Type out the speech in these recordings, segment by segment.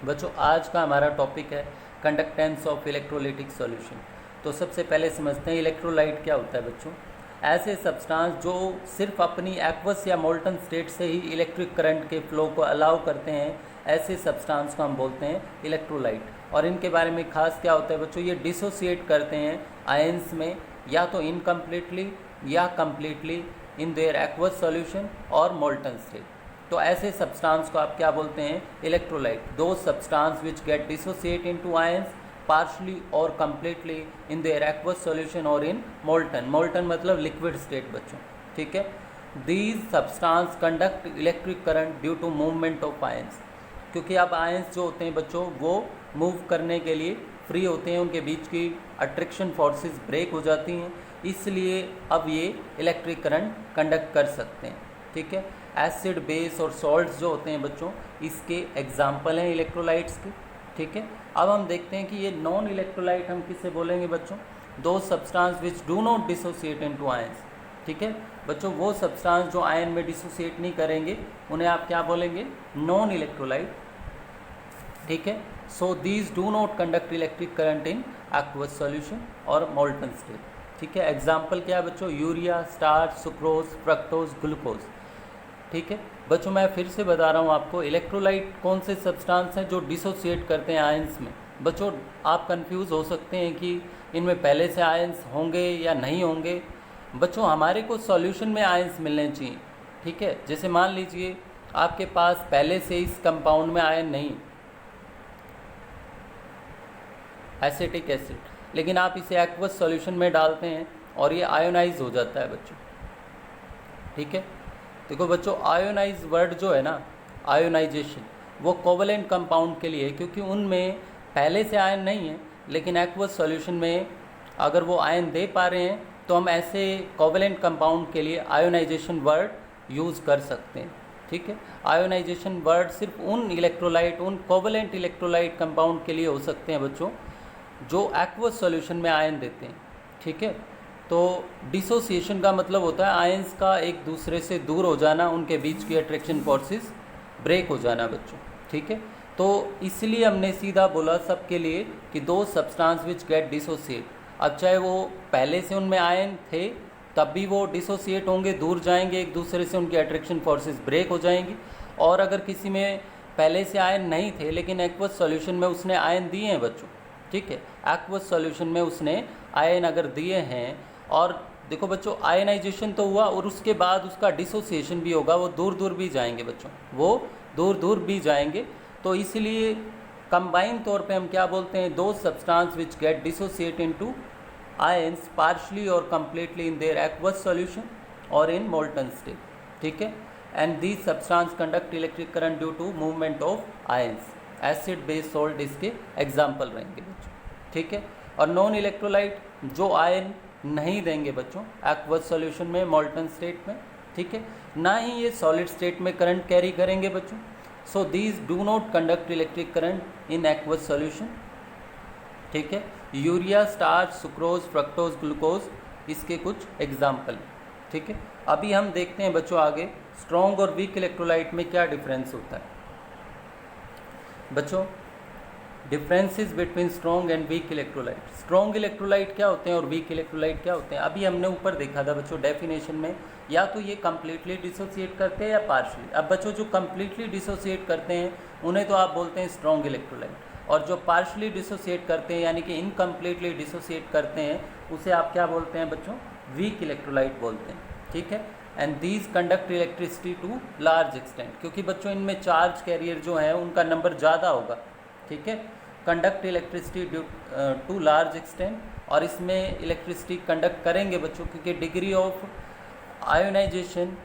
बच्चों आज का हमारा टॉपिक है कंडक्टेंस ऑफ इलेक्ट्रोलाइटिक सॉल्यूशन। तो सबसे पहले समझते हैं इलेक्ट्रोलाइट क्या होता है बच्चों। ऐसे सब्सटेंस जो सिर्फ अपनी एक्वस या मोल्टन स्टेट से ही इलेक्ट्रिक करंट के फ्लो को अलाउ करते हैं, ऐसे सब्सटेंस को हम बोलते हैं इलेक्ट्रोलाइट। और इनके बारे में खास क्या होता है बच्चों, ये डिसोसिएट करते हैं आयंस में, या तो इनकम्प्लीटली या completely in their aqueous solution और मोल्टन स्टेट। तो ऐसे सब्सटेंस को आप क्या बोलते हैं, electrolyte. Those substance which get dissociate into ions partially और completely in their aqueous solution और इन मोल्टन। मोल्टन मतलब लिक्विड स्टेट बच्चों, ठीक है। These substance conduct electric current due to movement of ions, क्योंकि अब आयंस जो होते हैं बच्चों वो मूव करने के लिए फ्री होते हैं, उनके बीच की अट्रैक्शन फोर्सेस ब्रेक हो जाती हैं, इसलिए अब ये इलेक्ट्रिक करंट कंडक्ट कर सकते हैं, ठीक है। एसिड, बेस और सॉल्ट्स जो होते हैं बच्चों, इसके एग्जाम्पल हैं इलेक्ट्रोलाइट्स के, ठीक है। अब हम देखते हैं कि ये नॉन इलेक्ट्रोलाइट हम किसे बोलेंगे बच्चों, दो substance which do not dissociate into ions, ठीक है बच्चों। वो सब्सटेंस जो आयन में डिसोसिएट नहीं करेंगे उन्हें आप क्या बोलेंगे, नॉन इलेक्ट्रोलाइट, ठीक है। So these do not conduct electric current in aqueous solution और मोल्टन स्टेट, ठीक है। एग्जाम्पल क्या है बच्चों, urea, starch, sucrose, fructose, glucose, ठीक है बच्चों। मैं फिर से बता रहा हूँ आपको, इलेक्ट्रोलाइट कौन से सब्सटेंस हैं जो डिसोसिएट करते हैं आयंस में। बच्चों आप कंफ्यूज हो सकते हैं कि इनमें पहले से आयंस होंगे या नहीं होंगे। बच्चों हमारे को सॉल्यूशन में आयंस मिलने चाहिए, ठीक है। जैसे मान लीजिए आपके पास पहले से इस कंपाउंड में आयन नहीं, एसिटिक एसिड, लेकिन आप इसे एक्वस सॉल्यूशन में डालते हैं और ये आयोनाइज हो जाता है बच्चों, ठीक है। देखो बच्चों आयोनाइज वर्ड जो है ना, आयोनाइजेशन, वो कोवलेंट कंपाउंड के लिए है, क्योंकि उनमें पहले से आयन नहीं है, लेकिन एक्वस सॉल्यूशन में अगर वो आयन दे पा रहे हैं तो हम ऐसे कोवलेंट कंपाउंड के लिए आयोनाइजेशन वर्ड यूज़ कर सकते हैं, ठीक है। आयोनाइजेशन वर्ड सिर्फ उन इलेक्ट्रोलाइट, उन कोवलेंट इलेक्ट्रोलाइट कंपाउंड के लिए हो सकते हैं बच्चों जो एक्वस सॉल्यूशन में आयन देते हैं, ठीक है। तो डिसोसिएशन का मतलब होता है आयंस का एक दूसरे से दूर हो जाना, उनके बीच की अट्रैक्शन फोर्सेस ब्रेक हो जाना बच्चों, ठीक है। तो इसलिए हमने सीधा बोला सबके लिए कि दो सब्सटेंस विच गेट डिसोसिएट, अब चाहे वो पहले से उनमें आयन थे तब भी वो डिसोसिएट होंगे, दूर जाएंगे एक दूसरे से, उनकी अट्रैक्शन फोर्सेस ब्रेक हो जाएंगी। और अगर किसी में पहले से आयन नहीं थे लेकिन एक्वस सॉल्यूशन में उसने आयन दिए हैं बच्चों, ठीक है, एक्वस सॉल्यूशन में उसने आयन अगर दिए हैं, और देखो बच्चों आयनाइजेशन तो हुआ और उसके बाद उसका डिसोसिएशन भी होगा, वो दूर दूर भी जाएंगे बच्चों, वो दूर दूर भी जाएंगे। तो इसलिए कंबाइन तौर पे हम क्या बोलते हैं, those substance which get dissociate into ions partially और completely in their aqueous solution और इन मोल्टन स्टेट, ठीक है। And these substance conduct electric current due to movement of ions. Acid, base, salt इसके एग्जाम्पल रहेंगे बच्चों, ठीक है। और नॉन इलेक्ट्रोलाइट जो आयन नहीं देंगे बच्चों एक्वस सॉल्यूशन में, मोल्टन स्टेट में, ठीक है, ना ही ये सॉलिड स्टेट में करंट कैरी करेंगे बच्चों। So these do not conduct electric current in aqueous solution, ठीक है। Urea, starch, sucrose, fructose, glucose इसके कुछ एग्जाम्पल, ठीक है। अभी हम देखते हैं बच्चों आगे स्ट्रॉन्ग और वीक इलेक्ट्रोलाइट में क्या डिफरेंस होता है। बच्चों differences between strong and weak electrolyte. Strong electrolyte क्या होते हैं और वीक इलेक्ट्रोलाइट क्या होते हैं, अभी हमने ऊपर देखा था बच्चों डेफिनेशन में, या तो ये कम्प्लीटली डिसोसिएट करते हैं या पार्शली। अब बच्चों जो कम्प्लीटली डिसोसिएट करते हैं उन्हें तो आप बोलते हैं स्ट्रॉन्ग इलेक्ट्रोलाइट, और जो पार्शली डिसोसिएट करते हैं यानी कि इनकम्प्लीटली डिसोसिएट करते हैं उसे आप क्या बोलते हैं बच्चों, वीक इलेक्ट्रोलाइट बोलते हैं, ठीक है। And these conduct electricity to large extent, क्योंकि बच्चों इनमें चार्ज कैरियर जो है उनका नंबर ज़्यादा होगा, ठीक है। Conduct electricity due to large extent, और इसमें इलेक्ट्रिसिटी कंडक्ट करेंगे बच्चों क्योंकि डिग्री ऑफ आयोनाइजेशन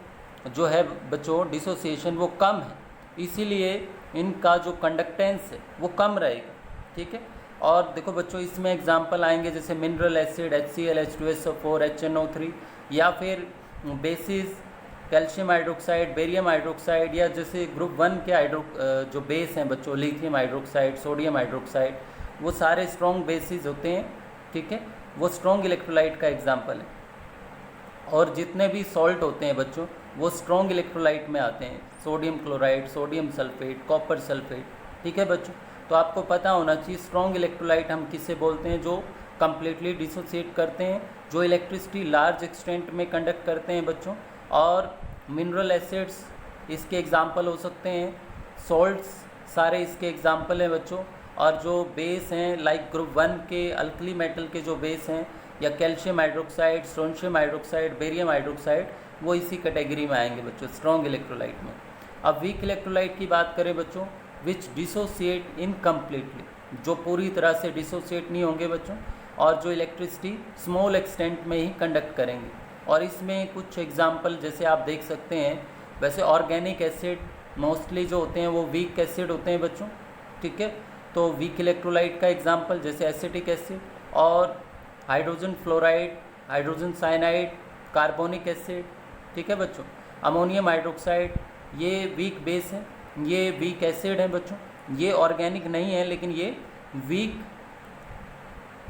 जो है बच्चों, डिसोसिएशन वो कम है, इसीलिए इनका जो कंडक्टेंस है वो कम रहेगा, ठीक है। और देखो बच्चों इसमें एग्जांपल आएंगे जैसे mineral acid, HCl, H2SO4, HNO3, या फिर basis, calcium hydroxide, barium hydroxide, या जैसे ग्रुप 1 के जो बेस हैं बच्चों, लिथियम हाइड्रोक्साइड, सोडियम हाइड्रोक्साइड, वो सारे स्ट्रॉन्ग बेसिस होते हैं, ठीक है, वो स्ट्रॉन्ग इलेक्ट्रोलाइट का एग्जांपल है। और जितने भी सॉल्ट होते हैं बच्चों वो स्ट्रॉन्ग इलेक्ट्रोलाइट में आते हैं, sodium chloride, sodium sulphate, copper sulphate, ठीक है बच्चों। तो आपको पता होना चाहिए स्ट्रॉन्ग इलेक्ट्रोलाइट हम किसे बोलते हैं, जो कंप्लीटली डिसोसिएट करते हैं, जो इलेक्ट्रिसिटी लार्ज एक्सटेंट में कंडक्ट करते हैं बच्चों। और मिनरल एसिड्स इसके एग्जाम्पल हो सकते हैं, सॉल्ट्स सारे इसके एग्जाम्पल हैं बच्चों। और जो बेस हैं लाइक ग्रुप 1 के अल्कली मेटल के जो बेस हैं, या calcium hydroxide, strontium hydroxide, barium hydroxide, वो इसी कैटेगरी में आएंगे बच्चों स्ट्रॉन्ग इलेक्ट्रोलाइट में। अब वीक इलेक्ट्रोलाइट की बात करें बच्चों, विच डिसोसिएट इनकम्प्लीटली, जो पूरी तरह से डिसोसिएट नहीं होंगे बच्चों, और जो इलेक्ट्रिसिटी स्मॉल एक्सटेंट में ही कंडक्ट करेंगे। और इसमें कुछ एग्जांपल जैसे आप देख सकते हैं, वैसे ऑर्गेनिक एसिड मोस्टली जो होते हैं वो वीक एसिड होते हैं बच्चों, ठीक है। तो वीक इलेक्ट्रोलाइट का एग्जांपल जैसे एसिटिक एसिड और hydrogen fluoride, hydrogen cyanide, carbonic acid, ठीक है बच्चों। अमोनियम हाइड्रोक्साइड, ये वीक बेस है, ये वीक एसिड है बच्चों। ये ऑर्गेनिक नहीं है लेकिन ये वीक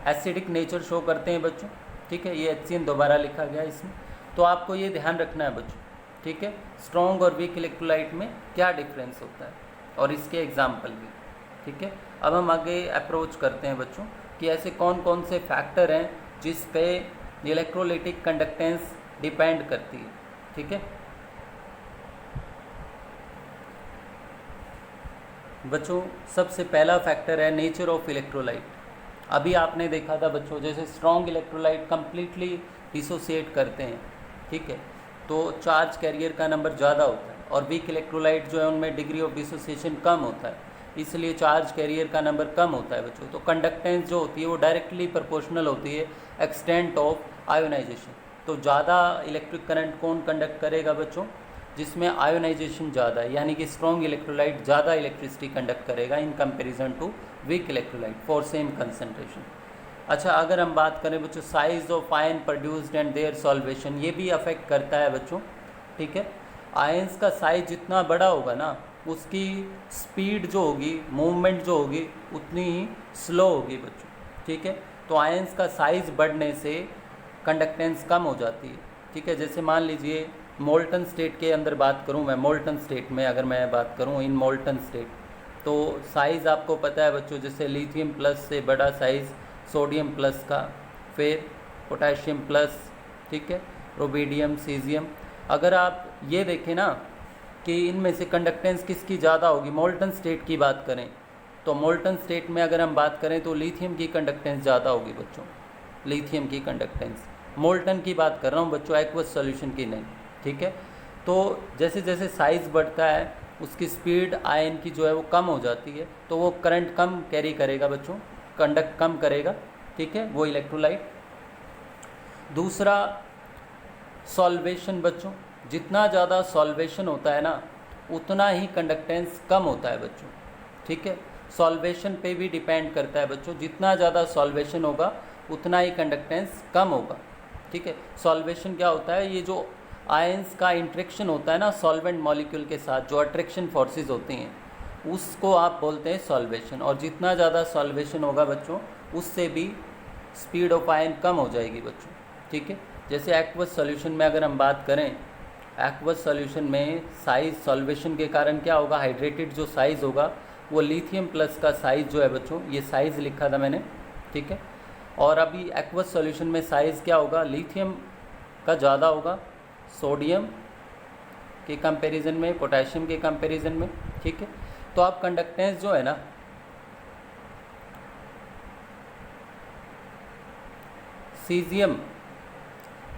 एसिडिक नेचर शो करते हैं बच्चों, ठीक है। ये HCN दोबारा लिखा गया इसमें, तो आपको ये ध्यान रखना है बच्चों, ठीक है। स्ट्रॉन्ग और वीक इलेक्ट्रोलाइट में क्या डिफरेंस होता है और इसके एग्जाम्पल भी, ठीक है। अब हम आगे अप्रोच करते हैं बच्चों कि ऐसे कौन कौन से फैक्टर हैं जिस पे इलेक्ट्रोलाइटिक कंडक्टेंस डिपेंड करती है, ठीक है बच्चों। सबसे पहला फैक्टर है नेचर ऑफ इलेक्ट्रोलाइट। अभी आपने देखा था बच्चों, जैसे स्ट्रॉन्ग इलेक्ट्रोलाइट कंप्लीटली डिसोसिएट करते हैं, ठीक है, तो चार्ज कैरियर का नंबर ज़्यादा होता है। और वीक इलेक्ट्रोलाइट जो है उनमें डिग्री ऑफ डिसोसिएशन कम होता है, इसलिए चार्ज कैरियर का नंबर कम होता है बच्चों। तो कंडक्टेंस जो होती है वो डायरेक्टली प्रोपोर्शनल होती है एक्सटेंट ऑफ आयोनाइजेशन। तो ज़्यादा इलेक्ट्रिक करंट कौन कंडक्ट करेगा बच्चों, जिसमें आयोनाइजेशन ज़्यादा है, यानी कि स्ट्रॉन्ग इलेक्ट्रोलाइट ज़्यादा इलेक्ट्रिसिटी कंडक्ट करेगा in comparison to weak electrolyte for same concentration. अच्छा, अगर हम बात करें बच्चों size of ion produced and their solvation, ये भी अफेक्ट करता है बच्चों, ठीक है। आयंस का साइज जितना बड़ा होगा ना, उसकी स्पीड जो होगी, मूवमेंट जो होगी, उतनी ही स्लो होगी बच्चों, ठीक है। तो आयंस का साइज बढ़ने से कंडक्टेंस कम हो जाती है, ठीक है। जैसे मान लीजिए मोल्टन स्टेट के अंदर बात करूं मैं, मोल्टन स्टेट में अगर मैं बात करूं इन मोल्टन स्टेट, तो साइज़ आपको पता है बच्चों, जैसे लिथियम प्लस से बड़ा साइज़ सोडियम प्लस का, फिर पोटेशियम प्लस, ठीक है, रुबिडियम, सीजियम। अगर आप ये देखें ना कि इनमें से कंडक्टेंस किसकी ज़्यादा होगी, मोल्टन स्टेट की बात करें तो मोल्टन स्टेट में अगर हम बात करें तो लिथियम की कंडक्टेंस ज़्यादा होगी बच्चों, लिथियम की कंडक्टेंस। मोल्टन की बात कर रहा हूँ बच्चों, एक्वस सॉल्यूशन की नहीं, ठीक है। तो जैसे जैसे साइज़ बढ़ता है उसकी स्पीड आयन की जो है वो कम हो जाती है, तो वो करंट कम कैरी करेगा बच्चों, कंडक्ट कम करेगा, ठीक है, वो इलेक्ट्रोलाइट। दूसरा सॉल्वेशन बच्चों, जितना ज़्यादा सॉल्वेशन होता है ना उतना ही कंडक्टेंस कम होता है बच्चों, ठीक है। सॉल्वेशन पे भी डिपेंड करता है बच्चों, जितना ज़्यादा सॉल्वेशन होगा उतना ही कंडक्टेंस कम होगा, ठीक है। सॉल्वेशन क्या होता है, ये जो आयंस का इंट्रैक्शन होता है ना सॉल्वेंट मॉलिक्यूल के साथ, जो अट्रैक्शन फोर्सेस होती हैं, उसको आप बोलते हैं सॉल्वेशन। और जितना ज़्यादा सॉल्वेशन होगा बच्चों उससे भी स्पीड ऑफ आयन कम हो जाएगी बच्चों, ठीक है। जैसे एक्वस सॉल्यूशन में अगर हम बात करें, एक्वस सॉल्यूशन में साइज सॉल्वेशन के कारण क्या होगा, हाइड्रेटेड जो साइज़ होगा वो लिथियम प्लस का साइज़ जो है बच्चों, ये साइज़ लिखा था मैंने, ठीक है। और अभी एक्वस सॉल्यूशन में साइज़ क्या होगा, लिथियम का ज़्यादा होगा सोडियम के कंपैरिजन में, पोटेशियम के कंपैरिजन में, ठीक है। तो आप कंडक्टेंस जो है ना सीजियम,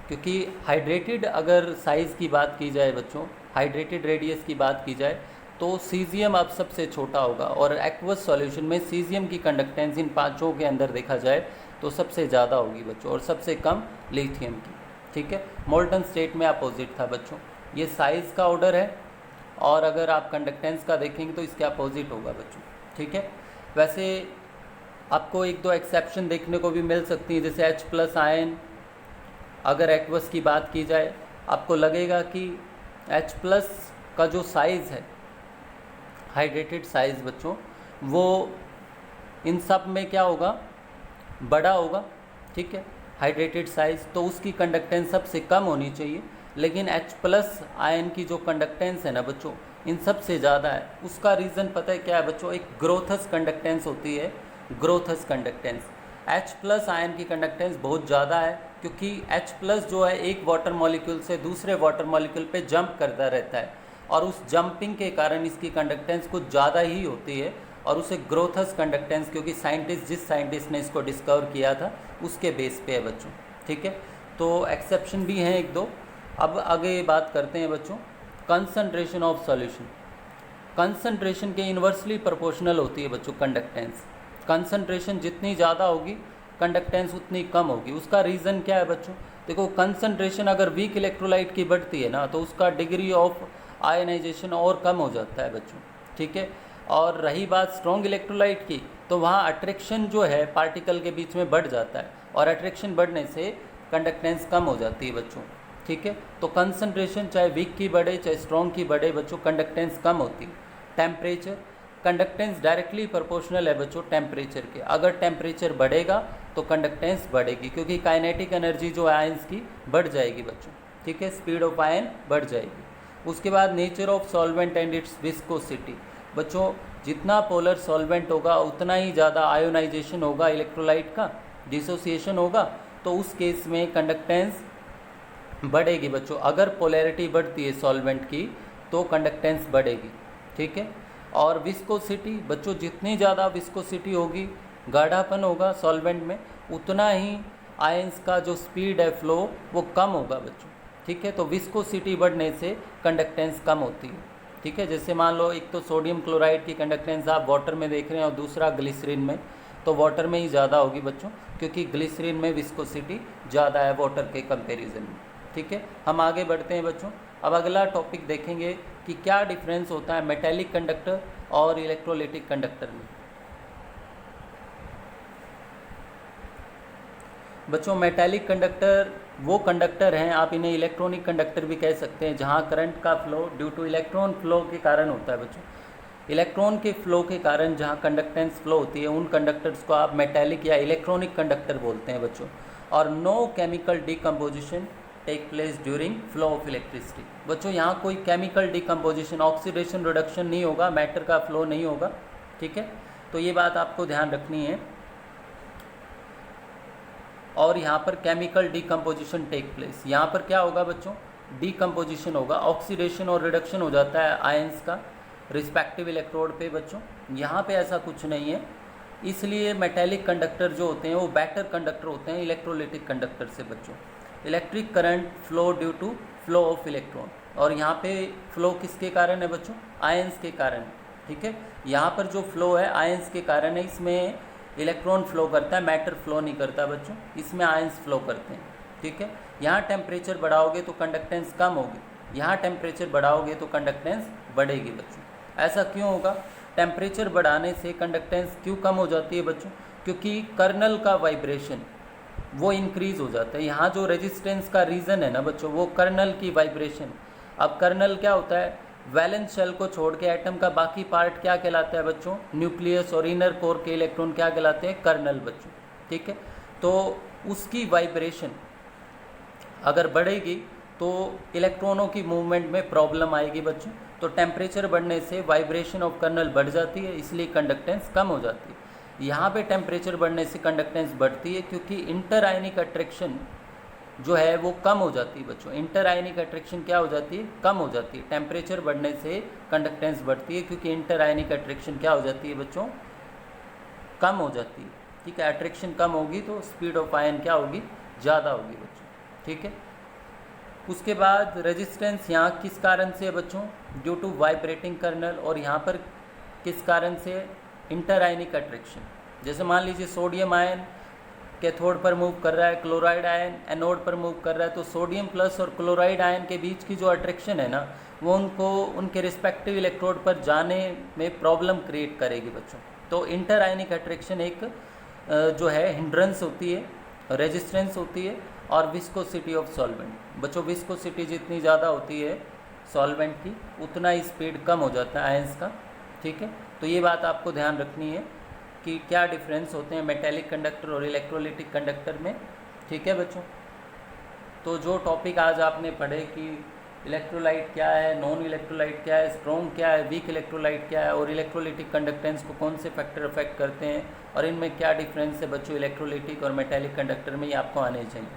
क्योंकि हाइड्रेटेड अगर साइज़ की बात की जाए बच्चों, हाइड्रेटेड रेडियस की बात की जाए तो सीजियम अब सबसे छोटा होगा। और एक्वस सॉल्यूशन में सीजियम की कंडक्टेंस इन पांचों के अंदर देखा जाए तो सबसे ज़्यादा होगी बच्चों, और सबसे कम लिथियम की, ठीक है। मोल्टन स्टेट में अपोजिट था बच्चों, ये साइज़ का ऑर्डर है, और अगर आप कंडक्टेंस का देखेंगे तो इसके अपोजिट होगा बच्चों, ठीक है। वैसे आपको एक दो एक्सेप्शन देखने को भी मिल सकती है, जैसे H+ आयन, अगर एक्वस की बात की जाए आपको लगेगा कि H+ का जो साइज़ है, हाइड्रेटेड साइज़ बच्चों, वो इन सब में क्या होगा, बड़ा होगा, ठीक है, हाइड्रेटेड साइज़, तो उसकी कंडक्टेंस सबसे कम होनी चाहिए। लेकिन H+ आयन की जो कंडक्टेंस है ना बच्चों, इन सब से ज़्यादा है। उसका रीज़न पता है क्या है बच्चों? एक ग्रोथस कंडक्टेंस होती है, ग्रोथस कंडक्टेंस। H+ आयन की कंडक्टेंस बहुत ज़्यादा है, क्योंकि H+ जो है एक वाटर मॉलिक्यूल से दूसरे वाटर मॉलिक्यूल पे जंप करता रहता है, और उस जंपिंग के कारण इसकी कंडक्टेंस कुछ ज़्यादा ही होती है, और उसे ग्रोथस कंडक्टेंस, क्योंकि जिस साइंटिस्ट ने इसको डिस्कवर किया था उसके बेस पे है बच्चों। ठीक है, तो एक्सेप्शन भी हैं एक दो। अब आगे बात करते हैं बच्चों कंसंट्रेशन ऑफ सॉल्यूशन। कंसंट्रेशन के इन्वर्सली प्रोपोर्शनल होती है बच्चों कंडक्टेंस। कंसंट्रेशन जितनी ज़्यादा होगी कंडक्टेंस उतनी कम होगी। उसका रीज़न क्या है बच्चों? देखो, कंसंट्रेशन अगर वीक इलेक्ट्रोलाइट की बढ़ती है ना, तो उसका डिग्री ऑफ आयनाइजेशन और कम हो जाता है बच्चों। ठीक है, और रही बात स्ट्रॉन्ग इलेक्ट्रोलाइट की, तो वहाँ अट्रैक्शन जो है पार्टिकल के बीच में बढ़ जाता है, और अट्रैक्शन बढ़ने से कंडक्टेंस कम हो जाती है बच्चों। ठीक है, तो कंसंट्रेशन चाहे वीक की बढ़े चाहे स्ट्रॉन्ग की बढ़े बच्चों, कंडक्टेंस कम होती है। टेम्परेचर, कंडक्टेंस डायरेक्टली प्रोपोर्शनल है बच्चों टेम्परेचर के। अगर टेम्परेचर बढ़ेगा तो कंडक्टेंस बढ़ेगी, क्योंकि काइनेटिक एनर्जी जो आयंस की बढ़ जाएगी बच्चों। ठीक है, स्पीड ऑफ आयन बढ़ जाएगी। उसके बाद nature of solvent and it's viscosity. बच्चों, जितना पोलर सॉल्वेंट होगा उतना ही ज़्यादा आयोनाइजेशन होगा इलेक्ट्रोलाइट का, डिसोसिएशन होगा, तो उस केस में कंडक्टेंस बढ़ेगी बच्चों। अगर पोलैरिटी बढ़ती है सॉल्वेंट की तो कंडक्टेंस बढ़ेगी। ठीक है, और विस्कोसिटी बच्चों, जितनी ज़्यादा विस्कोसिटी होगी, गाढ़ापन होगा सॉल्वेंट में, उतना ही आयंस का जो स्पीड है फ्लो वो कम होगा बच्चों। ठीक है, तो विस्कोसिटी बढ़ने से कंडक्टेंस कम होती है। ठीक है, जैसे मान लो एक तो सोडियम क्लोराइड की कंडक्टेंस आप वाटर में देख रहे हैं और दूसरा ग्लिसरीन में, तो वाटर में ही ज़्यादा होगी बच्चों, क्योंकि ग्लिसरीन में विस्कोसिटी ज़्यादा है वाटर के कंपैरिजन में। ठीक है, हम आगे बढ़ते हैं बच्चों। अब अगला टॉपिक देखेंगे कि क्या डिफरेंस होता है मेटेलिक कंडक्टर और इलेक्ट्रोलिटिक कंडक्टर में। बच्चों, मेटेलिक कंडक्टर वो कंडक्टर हैं, आप इन्हें इलेक्ट्रॉनिक कंडक्टर भी कह सकते हैं, जहां करंट का flow due two electron flow के कारण होता है बच्चों। इलेक्ट्रॉन के फ्लो के कारण जहां कंडक्टेंस फ्लो होती है उन कंडक्टर्स को आप मेटेलिक या इलेक्ट्रॉनिक कंडक्टर बोलते हैं बच्चों। और no chemical decomposition take place during flow of electricity. बच्चों, यहाँ कोई केमिकल डिकम्पोजिशन, ऑक्सीडेशन, रिडक्शन नहीं होगा, मैटर का फ्लो नहीं होगा। ठीक है, तो ये बात आपको ध्यान रखनी है। और यहाँ पर केमिकल डिकम्पोजिशन टेक प्लेस, यहाँ पर क्या होगा बच्चों? डिकम्पोजिशन होगा, ऑक्सीडेशन और रिडक्शन हो जाता है आयंस का रिस्पेक्टिव इलेक्ट्रोड पे बच्चों। यहाँ पे ऐसा कुछ नहीं है, इसलिए मेटेलिक कंडक्टर जो होते हैं वो बेटर कंडक्टर होते हैं इलेक्ट्रोलिटिक कंडक्टर से बच्चों। Electric current flow due to flow of electron, और यहाँ पे फ्लो किसके कारण है बच्चों? आयंस के कारण। ठीक है, यहाँ पर जो फ्लो है आयंस के कारण है, इसमें इलेक्ट्रॉन फ्लो करता है, मैटर फ्लो नहीं करता बच्चों, इसमें आयंस फ्लो करते हैं। ठीक है, यहाँ टेम्परेचर बढ़ाओगे तो कंडक्टेंस कम होगी, यहाँ टेम्परेचर बढ़ाओगे तो कंडक्टेंस बढ़ेगी बच्चों। ऐसा क्यों होगा? टेम्परेचर बढ़ाने से कंडक्टेंस क्यों कम हो जाती है बच्चों? क्योंकि कर्नल का वाइब्रेशन वो इंक्रीज़ हो जाता है। यहाँ जो रेजिस्टेंस का रीज़न है ना बच्चों, वो कर्नल की वाइब्रेशन। अब कर्नल क्या होता है? वैलेंस शेल को छोड़ के एटम का बाकी पार्ट क्या कहलाता है बच्चों? न्यूक्लियस और इनर कोर के इलेक्ट्रॉन क्या कहलाते हैं? कर्नल बच्चों। ठीक है, तो उसकी वाइब्रेशन अगर बढ़ेगी तो इलेक्ट्रॉनों की मूवमेंट में प्रॉब्लम आएगी बच्चों। तो टेम्परेचर बढ़ने से वाइब्रेशन ऑफ कर्नल बढ़ जाती है, इसलिए कंडक्टेंस कम हो जाती है। यहाँ पे टेम्परेचर बढ़ने से कंडक्टेंस बढ़ती है, क्योंकि इंटर आयनिक अट्रैक्शन जो है वो कम हो जाती है बच्चों। इंटर आयनिक अट्रैक्शन क्या हो जाती है? कम हो जाती है। टेम्परेचर बढ़ने से कंडक्टेंस बढ़ती है, क्योंकि इंटर आयनिक अट्रैक्शन क्या हो जाती है बच्चों? कम हो जाती है। ठीक है, अट्रैक्शन कम होगी तो स्पीड ऑफ आयन क्या होगी? ज़्यादा होगी बच्चों। ठीक है, उसके बाद रेजिस्टेंस यहाँ किस कारण से है बच्चों? Due to vibrating kernel. और यहाँ पर किस कारण से? Inter ionic attraction. जैसे मान लीजिए सोडियम आयन कैथोड पर मूव कर रहा है, क्लोराइड आयन एनोड पर मूव कर रहा है, तो सोडियम प्लस और क्लोराइड आयन के बीच की जो अट्रैक्शन है ना, वो उनको उनके रिस्पेक्टिव इलेक्ट्रोड पर जाने में प्रॉब्लम क्रिएट करेगी बच्चों। तो इंटर आयनिक अट्रैक्शन एक जो है हिंड्रेंस होती है, रेजिस्टेंस होती है। और विस्कोसिटी ऑफ सॉल्वेंट बच्चों, विस्कोसिटी जितनी ज़्यादा होती है सॉल्वेंट की, उतना ही स्पीड कम हो जाता है आयंस का। ठीक है, तो ये बात आपको ध्यान रखनी है कि क्या डिफरेंस होते हैं मेटेलिक कंडक्टर और इलेक्ट्रोलिटिक कंडक्टर में। ठीक है बच्चों, तो जो टॉपिक आज आपने पढ़े कि इलेक्ट्रोलाइट क्या है, नॉन इलेक्ट्रोलाइट क्या है, स्ट्रॉन्ग क्या है, वीक इलेक्ट्रोलाइट क्या है, और इलेक्ट्रोलिटिक कंडक्टेंस को कौन से फैक्टर अफेक्ट करते हैं, और इनमें क्या डिफरेंस है बच्चों इलेक्ट्रोलिटिक और मेटेलिक कंडक्टर में, ये आपको आने चाहिए।